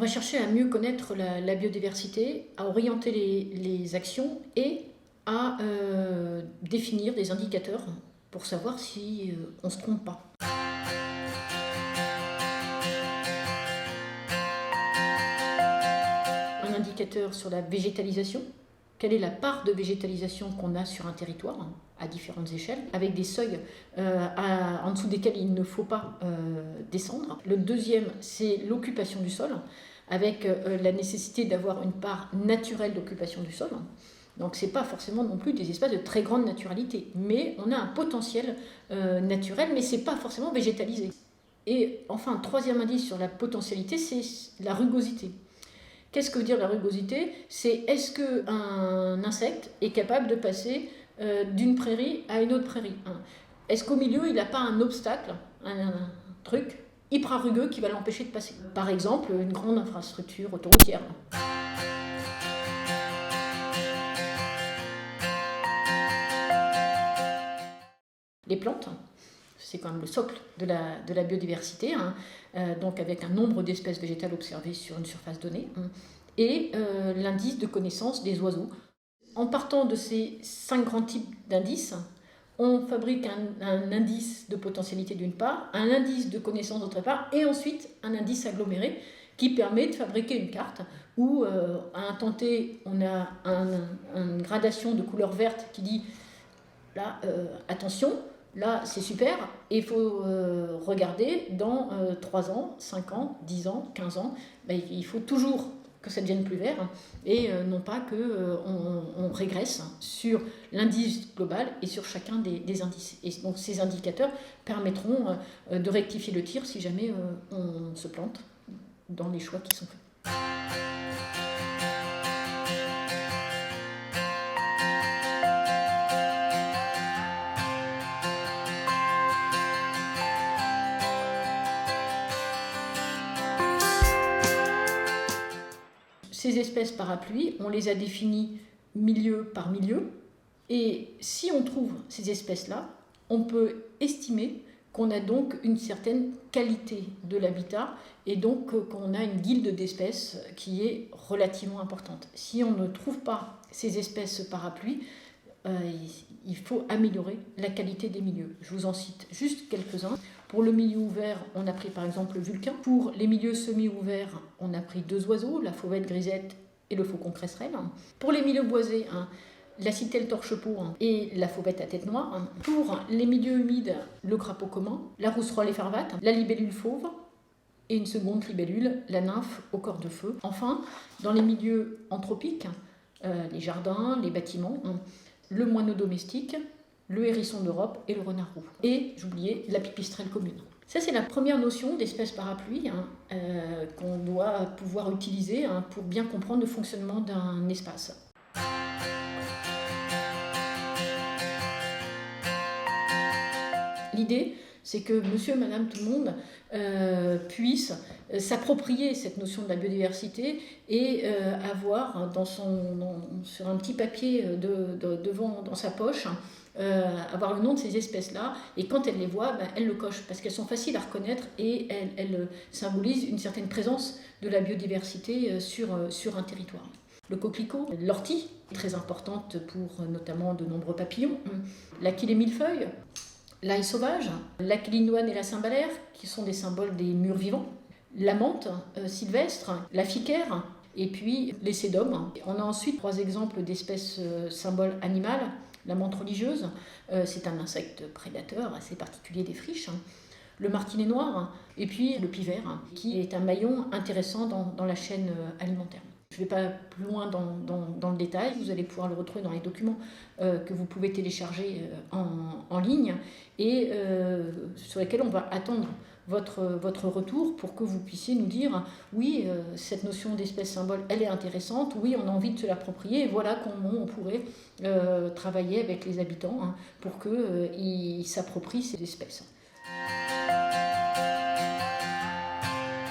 va chercher à mieux connaître la biodiversité, à orienter les actions et à définir des indicateurs pour savoir si on ne se trompe pas. Un indicateur sur la végétalisation. Quelle est la part de végétalisation qu'on a sur un territoire à différentes échelles, avec des seuils en dessous desquels il ne faut pas descendre. Le deuxième, c'est l'occupation du sol, avec la nécessité d'avoir une part naturelle d'occupation du sol. Donc ce n'est pas forcément non plus des espaces de très grande naturalité, mais on a un potentiel naturel, mais ce n'est pas forcément végétalisé. Et enfin, troisième indice sur la potentialité, c'est la rugosité. Qu'est-ce que veut dire la rugosité ? C'est est-ce qu'un insecte est capable de passer d'une prairie à une autre prairie ? Est-ce qu'au milieu, il n'a pas un obstacle, un truc hyper rugueux qui va l'empêcher de passer ? Par exemple, une grande infrastructure autoroutière. Les plantes, c'est quand même le socle de la biodiversité, donc avec un nombre d'espèces végétales observées sur une surface donnée, et l'indice de connaissance des oiseaux. En partant de ces 5 grands types d'indices, on fabrique un indice de potentialité d'une part, un indice de connaissance d'autre part, et ensuite un indice aggloméré qui permet de fabriquer une carte où à un temps T, on a une gradation de couleur verte qui dit là, attention, là c'est super, et il faut regarder dans 3 ans, 5 ans, 10 ans, 15 ans, il faut toujours que ça devienne plus vert, et non pas qu'on régresse sur l'indice global et sur chacun des indices. Et donc ces indicateurs permettront de rectifier le tir si jamais on se plante dans les choix qui sont faits. Ces espèces parapluies, on les a définies milieu par milieu, et si on trouve ces espèces-là, on peut estimer qu'on a donc une certaine qualité de l'habitat, et donc qu'on a une guilde d'espèces qui est relativement importante. Si on ne trouve pas ces espèces parapluies, il faut améliorer la qualité des milieux. Je vous en cite juste quelques-uns. Pour le milieu ouvert, on a pris par exemple le vulcain. Pour les milieux semi-ouverts, on a pris 2 oiseaux, la fauvette grisette et le faucon cresserelle. Pour les milieux boisés, la citelle torche-peau et la fauvette à tête noire. Pour les milieux humides, le crapaud commun, la rousserolle effarvate, la libellule fauve et une seconde libellule, la nymphe au corps de feu. Enfin, dans les milieux anthropiques, les jardins, les bâtiments, le moineau domestique, le hérisson d'Europe et le renard roux. Et, j'oubliais, la pipistrelle commune. Ça, c'est la première notion d'espèce parapluie qu'on doit pouvoir utiliser pour bien comprendre le fonctionnement d'un espace. L'idée, c'est que monsieur et madame tout le monde puissent s'approprier cette notion de la biodiversité et avoir sur un petit papier devant dans sa poche, avoir le nom de ces espèces-là, et quand elle les voit, elle le coche, parce qu'elles sont faciles à reconnaître et elles symbolisent une certaine présence de la biodiversité sur un territoire. Le coquelicot, l'ortie, très importante pour notamment de nombreux papillons, l'aquilée millefeuille, l'ail sauvage, l'aquilinoine et la cymbalaire, qui sont des symboles des murs vivants, la menthe sylvestre, la ficaire, et puis les sédums. On a ensuite 3 exemples d'espèces symboles animales. La menthe religieuse, c'est un insecte prédateur assez particulier des friches. Le martinet noir, et puis le pivert, qui est un maillon intéressant dans la chaîne alimentaire. Je ne vais pas plus loin dans le détail, vous allez pouvoir le retrouver dans les documents que vous pouvez télécharger en ligne et sur lesquels on va attendre votre retour pour que vous puissiez nous dire oui, cette notion d'espèce symbole, elle est intéressante, oui, on a envie de se l'approprier, et voilà comment on pourrait travailler avec les habitants pour qu'ils s'approprient ces espèces.